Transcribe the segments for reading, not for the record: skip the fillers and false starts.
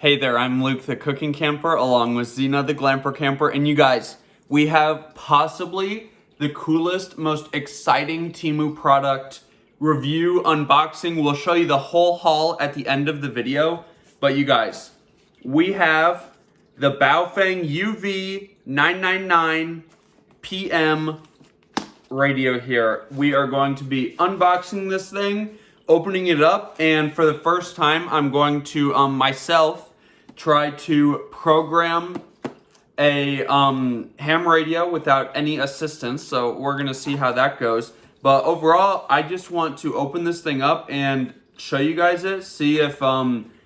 Hey there, I'm Luke the Cookin Camper along with Zena the Glamper Camper, and you guys, we have possibly the coolest, most exciting Teemu product review, unboxing. We'll show you the whole haul at the end of the video, but you guys, we have the Baofeng UV999 PM radio here. We are going to be unboxing this thing, opening it up, and for the first time, I'm going to myself try to program a ham radio without any assistance. So we're gonna see how that goes. But overall, I just want to open this thing up and show you guys it, see if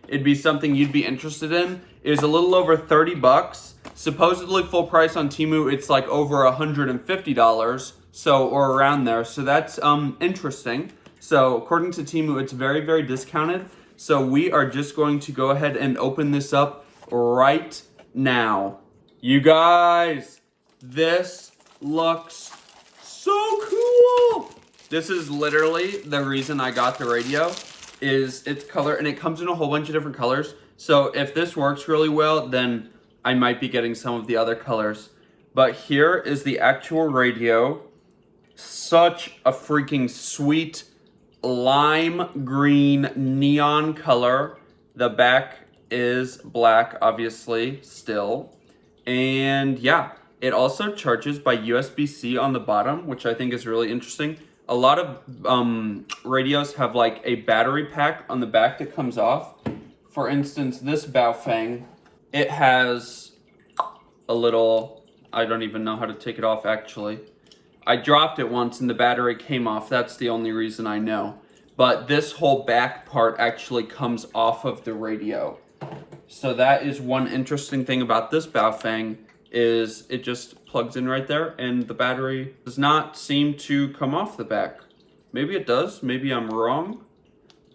it'd be something you'd be interested in. It's a little over 30 bucks. Supposedly full price on Teemu, it's like over $150, so, or around there. So that's interesting. So according to Teemu, it's very, very discounted. So we are just going to go ahead and open this up right now. You guys, this looks so cool. This is literally the reason I got the radio, is its color, and it comes in a whole bunch of different colors. So if this works really well, then I might be getting some of the other colors. But here is the actual radio. Such a freaking sweet lime green neon color. The back is black, obviously, still. And yeah, it also charges by USB-C on the bottom, which I think is really interesting. A lot of radios have like a battery pack on the back that comes off. For instance, this Baofeng, it has a little, I don't even know how to take it off actually. I dropped it once and the battery came off. That's the only reason I know. But this whole back part actually comes off of the radio. So that is one interesting thing about this Baofeng, is it just plugs in right there and the battery does not seem to come off the back. Maybe it does, maybe I'm wrong,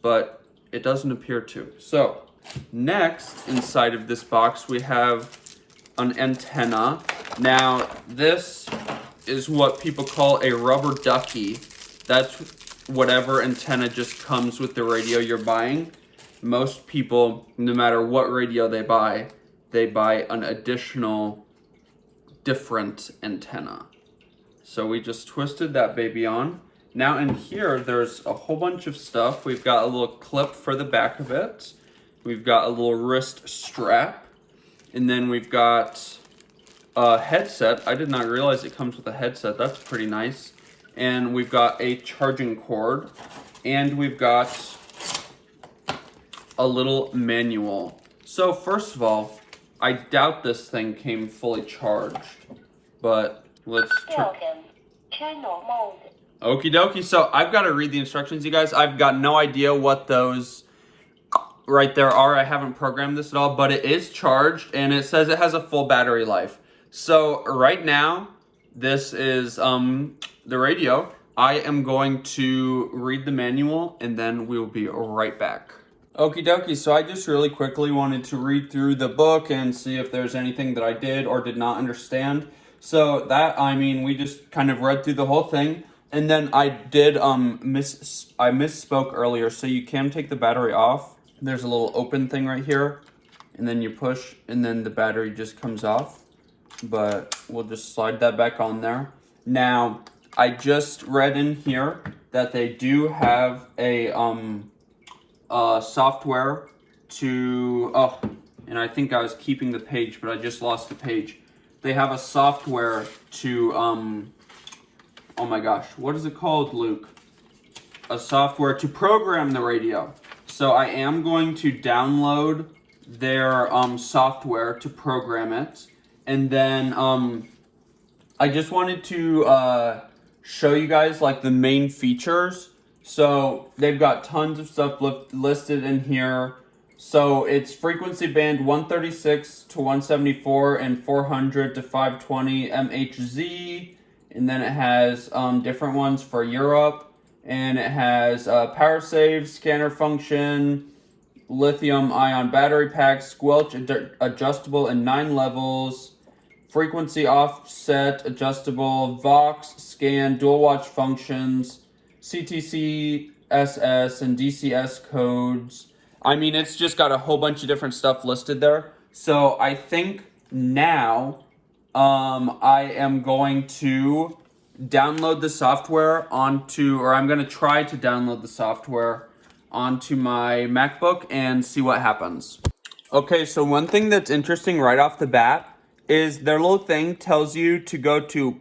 but it doesn't appear to. So next, inside of this box, we have an antenna. Now this is what people call a rubber ducky. That's whatever antenna just comes with the radio you're buying. Most people, no matter what radio they buy an additional different antenna. So we just twisted that baby on. Now in here, there's a whole bunch of stuff. We've got a little clip for the back of it. We've got a little wrist strap. And then we've got a headset. I did not realize it comes with a headset. That's pretty nice. And we've got a charging cord. And we've got a little manual. So first of all, I doubt this thing came fully charged. But let's Welcome. Channel mode. Okie dokie. So I've got to read the instructions, you guys. I've got no idea what those right there are. I haven't programmed this at all, but it is charged and it says it has a full battery life. So right now, this is the radio. I am going to read the manual and then we will be right back. Okie dokie, so I just really quickly wanted to read through the book and see if there's anything that I did or did not understand. So that, I mean, we just kind of read through the whole thing. And then I did, I misspoke earlier, so you can take the battery off. There's a little open thing right here. And then you push, and then the battery just comes off. But we'll just slide that back on there. Now, I just read in here that they do have a software to, oh, and I think I was keeping the page, but I just lost the page. They have a software to, oh my gosh, what is it called, Luke? A software to program the radio. So I am going to download their software to program it. And then I just wanted to show you guys like the main features. So they've got tons of stuff listed in here. So it's frequency band 136 to 174 and 400 to 520 MHz. And then it has different ones for Europe. And it has power save, scanner function, lithium ion battery pack, squelch adjustable in 9 levels, frequency offset adjustable, Vox, scan, dual watch functions, CTC, SS, and DCS codes, I mean, it's just got a whole bunch of different stuff listed there. So I think now I am going to download the software onto, or I'm going to try to download the software onto my MacBook and see what happens. Okay, so one thing that's interesting right off the bat is their little thing tells you to go to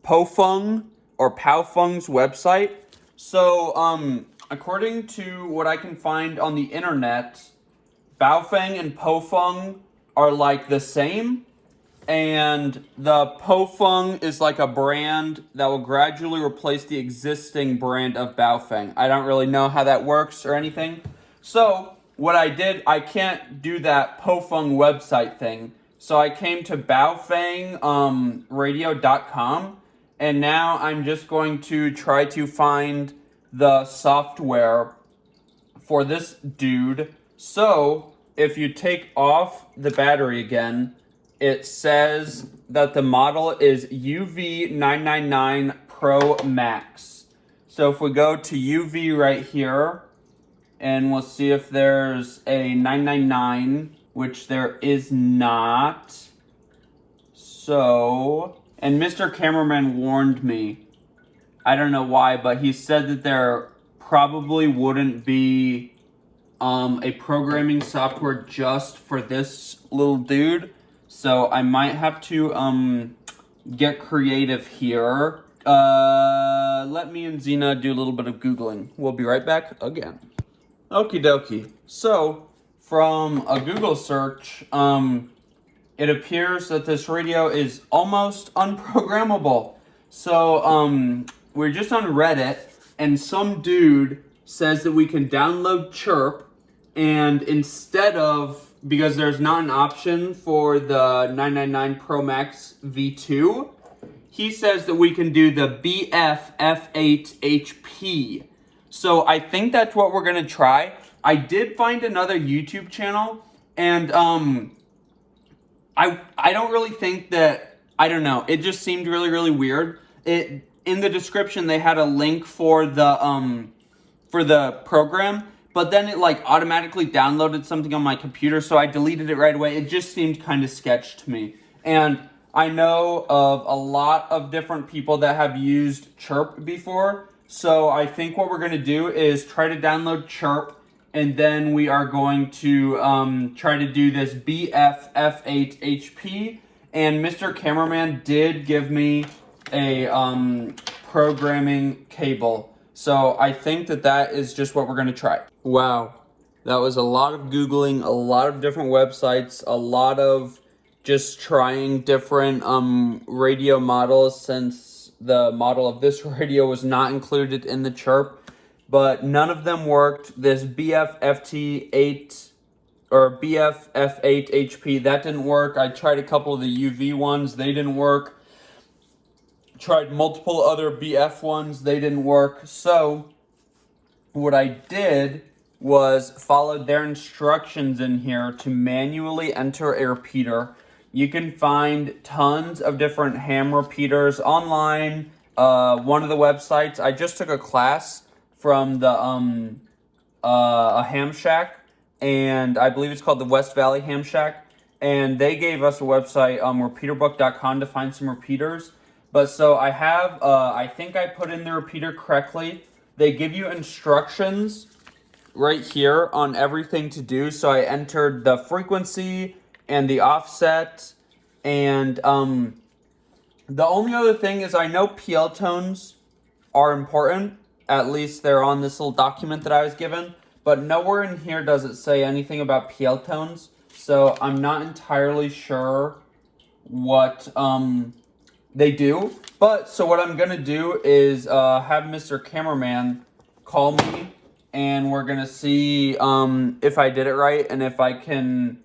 Baofeng or Baofeng's website. So, according to what I can find on the internet, Baofeng and Baofeng are like the same, and the Baofeng is like a brand that will gradually replace the existing brand of Baofeng. I don't really know how that works or anything. So, what I did, I can't do that Baofeng website thing. So I came to Baofeng radio.com, and now I'm just going to try to find the software for this dude. So if you take off the battery again, it says that the model is UV999 Pro Max. So if we go to UV right here, and we'll see if there's a 999, which there is not. So, and Mr. Cameraman warned me. I don't know why, but he said that there probably wouldn't be a programming software just for this little dude. So I might have to get creative here. Let me and Zena do a little bit of Googling. We'll be right back again. Okie dokie. So, from a Google search, it appears that this radio is almost unprogrammable. So, we're just on Reddit, and some dude says that we can download Chirp, and instead of, because there's not an option for the 999 Pro Max V2, he says that we can do the BF F8 HP. So I think that's what we're gonna try. I did find another YouTube channel, and I don't really think that, I don't know, it just seemed really weird. In the description they had a link for the program, but then it like automatically downloaded something on my computer, so I deleted it right away. It just seemed kind of sketch to me. And I know of a lot of different people that have used Chirp before. So I think what we're going to do is try to download Chirp, and then we are going to try to do this BF F8 HP. And Mr. Cameraman did give me a programming cable. So I think that is just what we're going to try. Wow, that was a lot of Googling, a lot of different websites, a lot of just trying different radio models, since the model of this radio was not included in the Chirp, but none of them worked. This BFFT8 or BFF8 HP, that didn't work. I tried a couple of the UV ones, they didn't work. Tried multiple other BF ones, they didn't work. So what I did was followed their instructions in here to manually enter a repeater. You can find tons of different ham repeaters online. One of the websites, I just took a class from the a ham shack, and I believe it's called the West Valley Ham Shack, and they gave us a website, repeaterbook.com, to find some repeaters. But so I have, I think I put in the repeater correctly. They give you instructions right here on everything to do. So I entered the frequency and the offset, and the only other thing is I know PL tones are important. At least they're on this little document that I was given, but nowhere in here does it say anything about PL tones. So I'm not entirely sure what they do. But so what I'm gonna do is have Mr. Cameraman call me, and we're gonna see if I did it right and if I can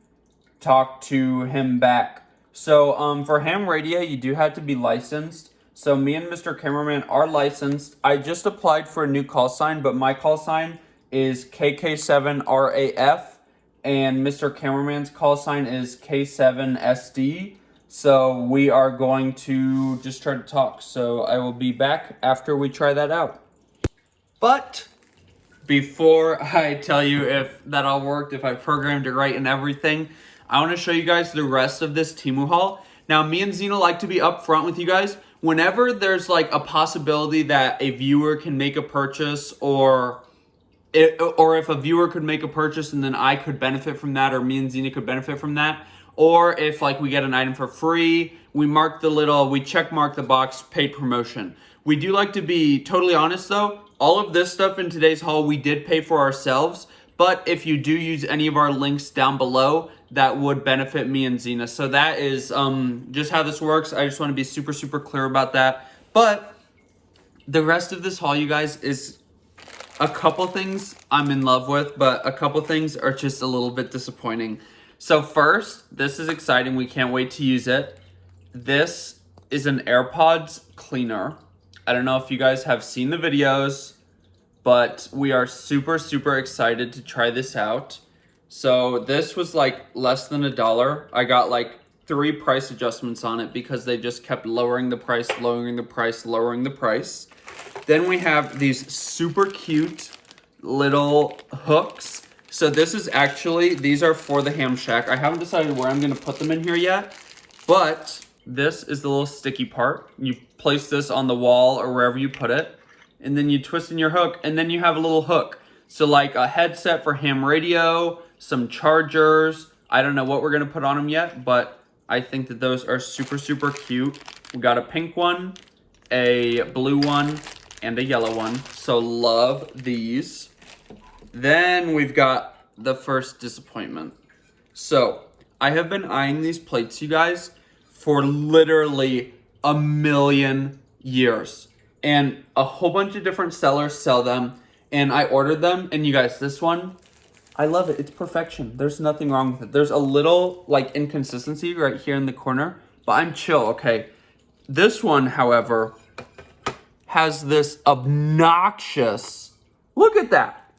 talk to him back. So for ham radio, you do have to be licensed. So me and Mr. Cameraman are licensed. I just applied for a new call sign, but my call sign is KK7RAF, and Mr. Cameraman's call sign is K7SD. So we are going to just try to talk. So I will be back after we try that out. But before I tell you if that all worked, if I programmed it right and everything, I want to show you guys the rest of this Teemu haul. Now, me and Zena like to be upfront with you guys. Whenever there's like a possibility that a viewer can make a purchase, or if a viewer could make a purchase and then I could benefit from that, or me and Zena could benefit from that, or if like we get an item for free, we check mark the box paid promotion. We do like to be totally honest though. All of this stuff in today's haul we did pay for ourselves, but if you do use any of our links down below, that would benefit me and Zena. So that is just how this works. I just want to be super, super clear about that. But the rest of this haul, you guys, is a couple things I'm in love with, but a couple things are just a little bit disappointing. So first, this is exciting. We can't wait to use it. This is an AirPods cleaner. I don't know if you guys have seen the videos, but we are super, super excited to try this out. So this was like less than $1. I got like 3 price adjustments on it because they just kept lowering the price, lowering the price, lowering the price. Then we have these super cute little hooks. So this is actually, these are for the ham shack. I haven't decided where I'm gonna put them in here yet, but this is the little sticky part. You place this on the wall or wherever you put it, and then you twist in your hook, and then you have a little hook. So like a headset for ham radio, some chargers. I don't know what we're gonna put on them yet, but I think that those are super, super cute. We got a pink one, a blue one, and a yellow one. So love these. Then we've got the first disappointment. So I have been eyeing these plates, you guys, for literally a million years. And a whole bunch of different sellers sell them. And I ordered them. And you guys, this one, I love it. It's perfection. There's nothing wrong with it. There's a little like inconsistency right here in the corner, but I'm chill, okay? This one, however, has this obnoxious, look at that,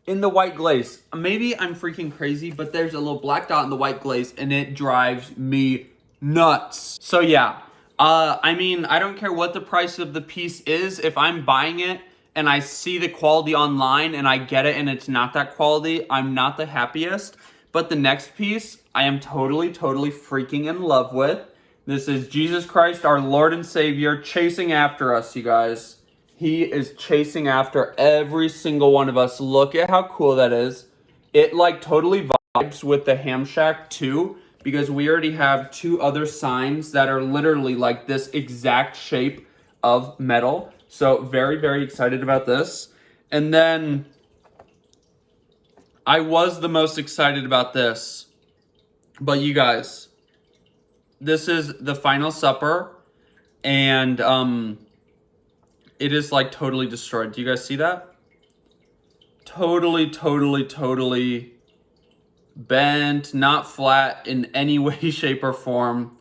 in the white glaze. Maybe I'm freaking crazy, but there's a little black dot in the white glaze and it drives me nuts. So yeah, I mean, I don't care what the price of the piece is. If I'm buying it and I see the quality online and I get it and it's not that quality, I'm not the happiest. But the next piece, I am totally, totally freaking in love with. This is Jesus Christ, our Lord and Savior, chasing after us, you guys. He is chasing after every single one of us. Look at how cool that is. It like totally vibes with the ham shack too, because we already have 2 other signs that are literally like this exact shape of metal. So very, very excited about this. And then I was the most excited about this. But you guys, this is the Final Supper, and it is like totally destroyed. Do you guys see that? Totally, totally, totally bent, not flat in any way, shape, or form.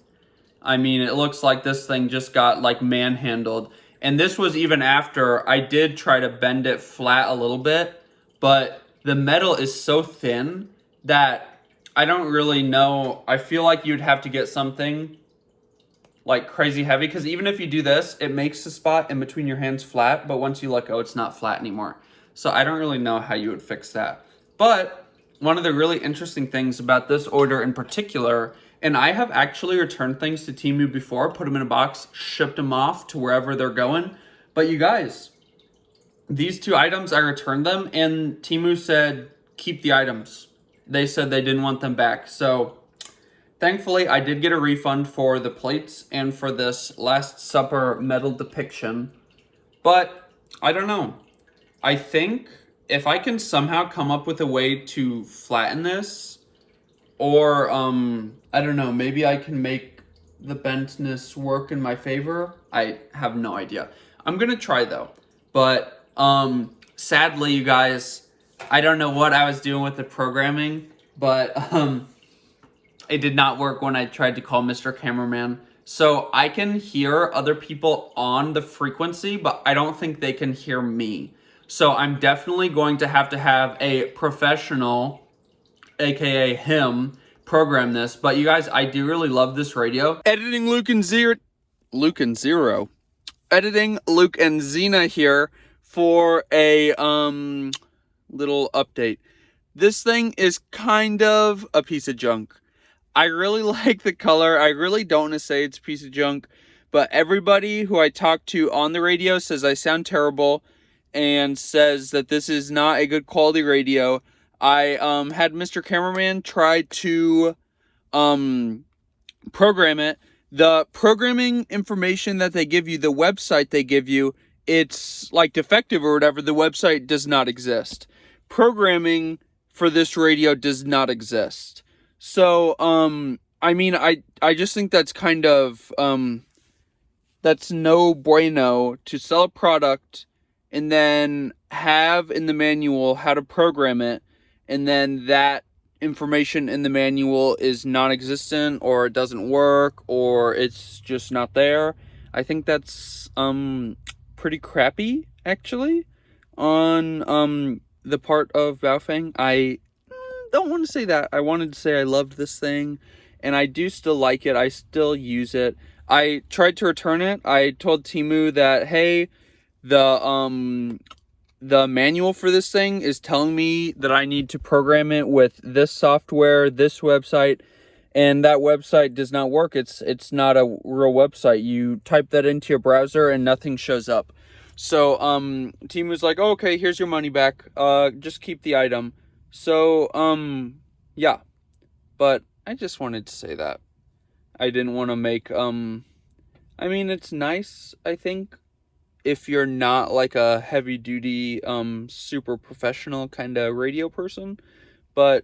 I mean, it looks like this thing just got like manhandled. And this was even after I did try to bend it flat a little bit, but the metal is so thin that I don't really know. I feel like you'd have to get something like crazy heavy, because even if you do this, it makes the spot in between your hands flat, but once you let go, it's not flat anymore. So I don't really know how you would fix that. But one of the really interesting things about this order in particular, and I have actually returned things to Teemu before, put them in a box, shipped them off to wherever they're going. But you guys, these 2 items, I returned them, and Teemu said, keep the items. They said they didn't want them back. So thankfully, I did get a refund for the plates and for this Last Supper metal depiction. But I don't know. I think if I can somehow come up with a way to flatten this, or I don't know, maybe I can make the bentness work in my favor. I have no idea. I'm gonna try though. But sadly, you guys, I don't know what I was doing with the programming, but it did not work when I tried to call Mr. Cameraman. So I can hear other people on the frequency, but I don't think they can hear me. So I'm definitely going to have a professional, aka him, program this. But you guys, I do really love this radio. Editing Luke and Zero. Editing Luke and Zena here for a little update. This thing is kind of a piece of junk. I really like the color. I really don't want to say it's a piece of junk, but everybody who I talk to on the radio says I sound terrible and says that this is not a good quality radio. I had Mr. Cameraman try to program it. The programming information that they give you, the website they give you, it's like defective or whatever. The website does not exist. Programming for this radio does not exist. So, I mean, I just think that's kind of, that's no bueno to sell a product and then have in the manual how to program it, and then that information in the manual is non-existent, or it doesn't work, or it's just not there. I think that's, pretty crappy, actually, on, the part of Baofeng. I don't want to say that. I wanted to say I loved this thing, and I do still like it. I still use it. I tried to return it. I told Teemu that, hey, the manual for this thing is telling me that I need to program it with this software, this website, and that website does not work. It's not a real website. You type that into your browser and nothing shows up. So Teemu's like, oh, okay, here's your money back. Just keep the item. So yeah. But I just wanted to say that. I didn't want to make I mean, it's nice, I think, if you're not like a heavy duty super professional kind of radio person, but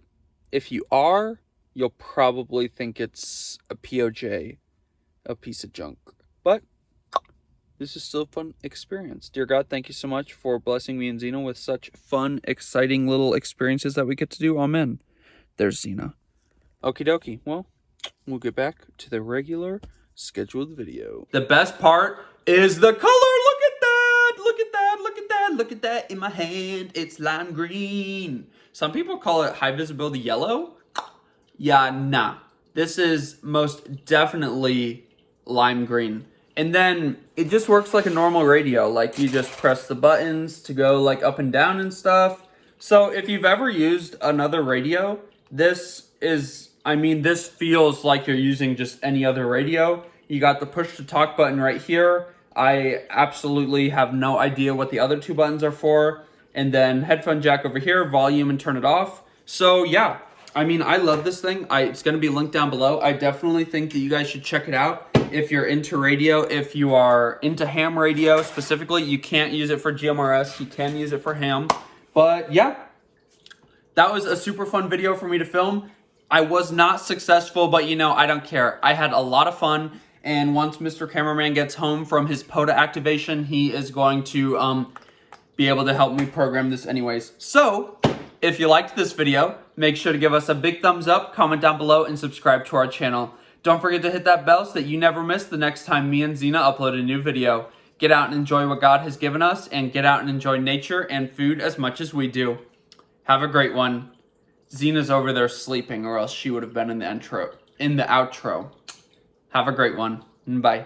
if you are, you'll probably think it's a POJ, a piece of junk. But this is still a fun experience. Dear God, thank you so much for blessing me and Zena with such fun, exciting little experiences that we get to do. Amen. There's Zena. Okie dokie. Well, we'll get back to the regular scheduled video. The best part is the color. Look at that. Look at that. Look at that. Look at that in my hand. It's lime green. Some people call it high visibility yellow. Yeah, nah. This is most definitely lime green. And then it just works like a normal radio. Like, you just press the buttons to go like up and down and stuff. So if you've ever used another radio, this is, I mean, this feels like you're using just any other radio. You got the push to talk button right here. I absolutely have no idea what the other two buttons are for. And then headphone jack over here, volume and turn it off. So yeah, I mean, I love this thing. It's going to be linked down below. I definitely think that you guys should check it out. If you're into radio, if you are into ham radio specifically, you can't use it for GMRS. You can use it for ham. But yeah, that was a super fun video for me to film. I was not successful, but you know, I don't care. I had a lot of fun. And once Mr. Cameraman gets home from his POTA activation, he is going to be able to help me program this anyways. So if you liked this video, make sure to give us a big thumbs up, comment down below, and subscribe to our channel. Don't forget to hit that bell so that you never miss the next time me and Zena upload a new video. Get out and enjoy what God has given us, and get out and enjoy nature and food as much as we do. Have a great one. Zena's over there sleeping, or else she would have been in the outro. Have a great one. Bye.